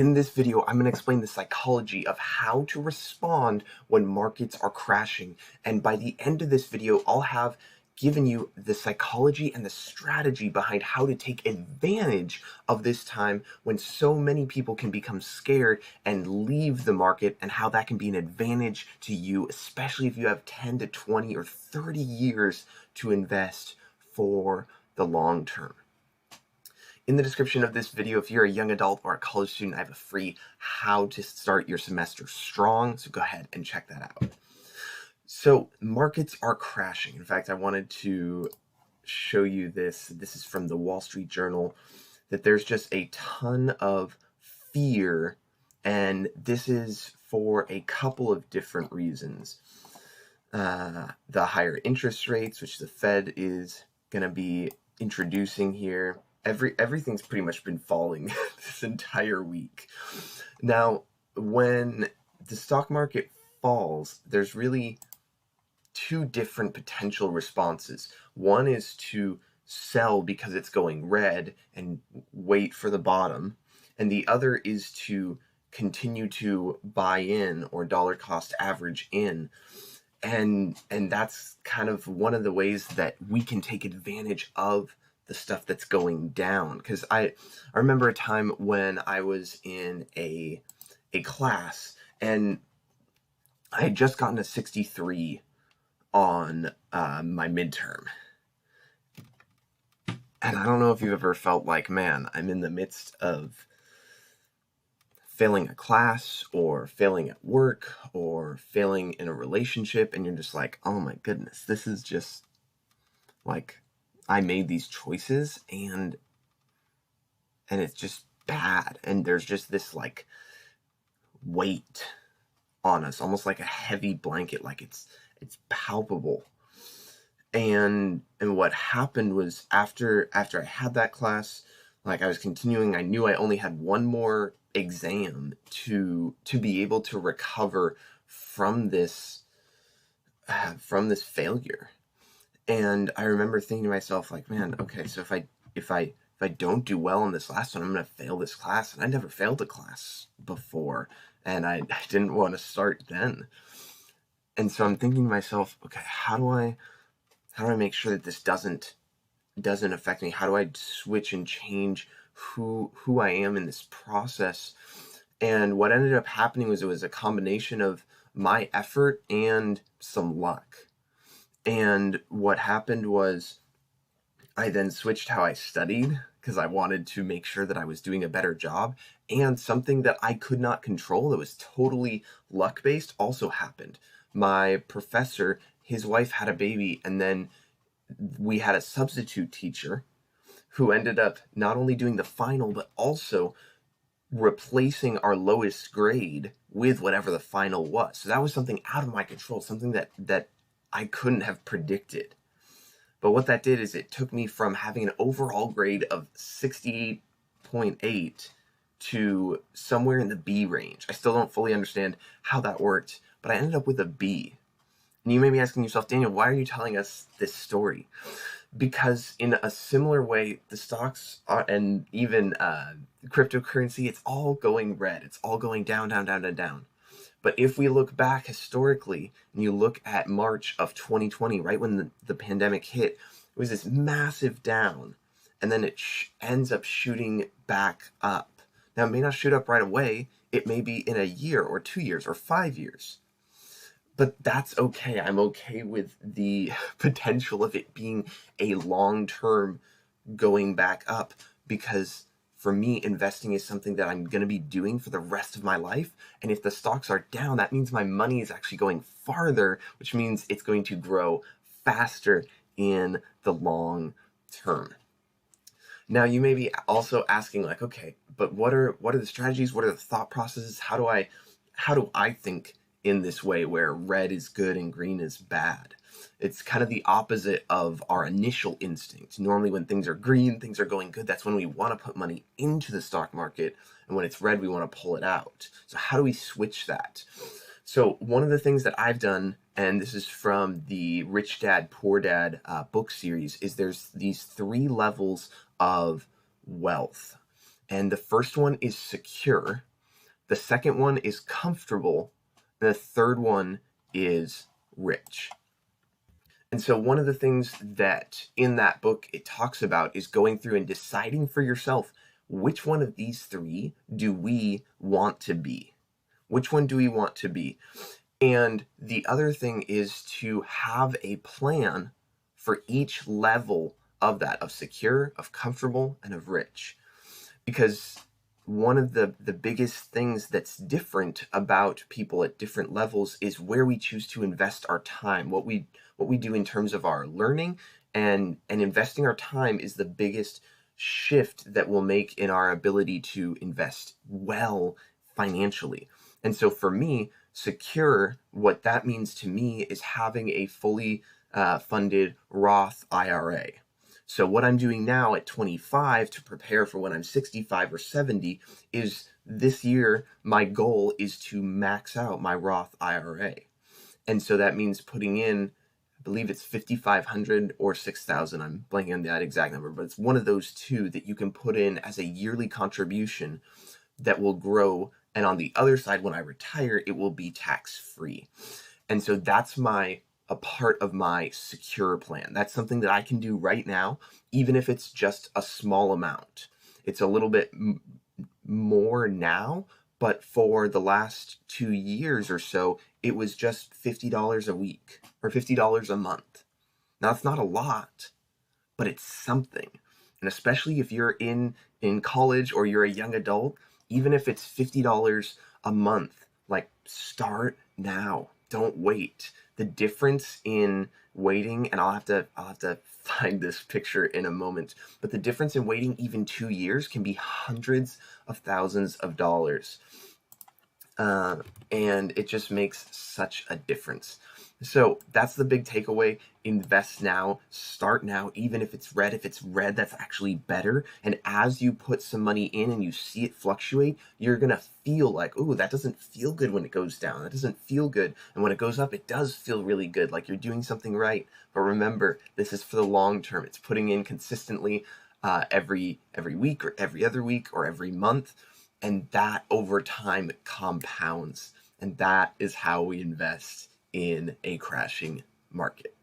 In this video, I'm going to explain the psychology of how to respond when markets are crashing. And by the end of this video, I'll have given you the psychology and the strategy behind how to take advantage of this time when so many people can become scared and leave the market, and how that can be an advantage to you, especially if you have 10 to 20 or 30 years to invest for the long term. In the description of this video, if you're a young adult or a college student, I have a free how to start your semester strong, so go ahead and check that out. So markets are crashing. In fact, I wanted to show you this. This is from the Wall Street Journal, that there's just a ton of fear, and this is for a couple of different reasons. The higher interest rates, which the Fed is going to be introducing here. Everything's pretty much been falling this entire week. Now, when the stock market falls, there's really two different potential responses. One is to sell because it's going red and wait for the bottom, and the other is to continue to buy in or dollar cost average in. And that's kind of one of the ways that we can take advantage of the stuff that's going down. Because I remember a time when I was in a class and I had just gotten a 63 on my midterm. And I don't know if you've ever felt like, man, I'm in the midst of failing a class or failing at work or failing in a relationship, and you're just like, oh my goodness, this is just like, I made these choices and it's just bad. And there's just this like weight on us, almost like a heavy blanket, like it's palpable. And what happened was after I had that class, like I was continuing, I knew I only had one more exam to be able to recover from this failure. And I remember thinking to myself, like, man, okay, so if I don't do well in this last one, I'm going to fail this class. And I never failed a class before, and I didn't want to start then. And so I'm thinking to myself, okay, how do I make sure that this doesn't affect me? How do I switch and change who I am in this process? And what ended up happening was it was a combination of my effort and some luck. And what happened was I then switched how I studied because I wanted to make sure that I was doing a better job. And something that I could not control, that was totally luck-based, also happened. My professor, his wife had a baby, and then we had a substitute teacher who ended up not only doing the final, but also replacing our lowest grade with whatever the final was. So that was something out of my control, something that I couldn't have predicted. But what that did is it took me from having an overall grade of 68.8 to somewhere in the B range. I still don't fully understand how that worked, but I ended up with a B. And you may be asking yourself, Daniel, why are you telling us this story? Because in a similar way, the stocks and even cryptocurrency, it's all going red. It's all going down, down, down, and down. But if we look back historically, and you look at March of 2020, right when the pandemic hit, it was this massive down, and then it ends up shooting back up. Now, it may not shoot up right away. It may be in a year or 2 years or 5 years. But that's okay. I'm okay with the potential of it being a long-term going back up, because for me, investing is something that I'm going to be doing for the rest of my life. And if the stocks are down, that means my money is actually going farther, which means it's going to grow faster in the long term. Now, you may be also asking, like, okay, but what are the strategies? What are the thought processes? How do I think in this way where red is good and green is bad? It's kind of the opposite of our initial instinct. Normally when things are green, things are going good, that's when we want to put money into the stock market. And when it's red, we want to pull it out. So how do we switch that? So one of the things that I've done, and this is from the Rich Dad, Poor Dad book series, is there's these 3 levels of wealth. And the first one is secure, The second one is comfortable. And the third one is rich. And so one of the things that in that book it talks about is going through and deciding for yourself, which one of these three do we want to be? Which one do we want to be? And the other thing is to have a plan for each level of that, of secure, of comfortable, and of rich. Because one of the biggest things that's different about people at different levels is where we choose to invest our time, what we do in terms of our learning, and investing our time is the biggest shift that we'll make in our ability to invest well financially. And so for me, secure, what that means to me is having a fully funded Roth IRA. So what I'm doing now at 25 to prepare for when I'm 65 or 70 is this year, my goal is to max out my Roth IRA. And so that means putting in, I believe it's 5,500 or 6,000. I'm blanking on that exact number, but it's one of those two that you can put in as a yearly contribution that will grow. And on the other side, when I retire, it will be tax-free. And so that's a part of my secure plan. That's something that I can do right now, even if it's just a small amount. It's a little bit more now, but for the last 2 years or so, it was just $50 a week or $50 a month. Now, it's not a lot, but it's something. And especially if you're in college or you're a young adult, even if it's $50 a month, like, start now. Don't wait. The difference in waiting, and I'll have to find this picture in a moment, but the difference in waiting even 2 years can be hundreds of thousands of dollars. And it just makes such a difference. So that's the big takeaway. Invest now, start now, even if it's red. If it's red, that's actually better. And as you put some money in and you see it fluctuate, you're going to feel like, ooh, that doesn't feel good when it goes down. That doesn't feel good. And when it goes up, it does feel really good, like you're doing something right. But remember, this is for the long term. It's putting in consistently every week or every other week or every month. And that over time compounds. And that is how we invest in a crashing market.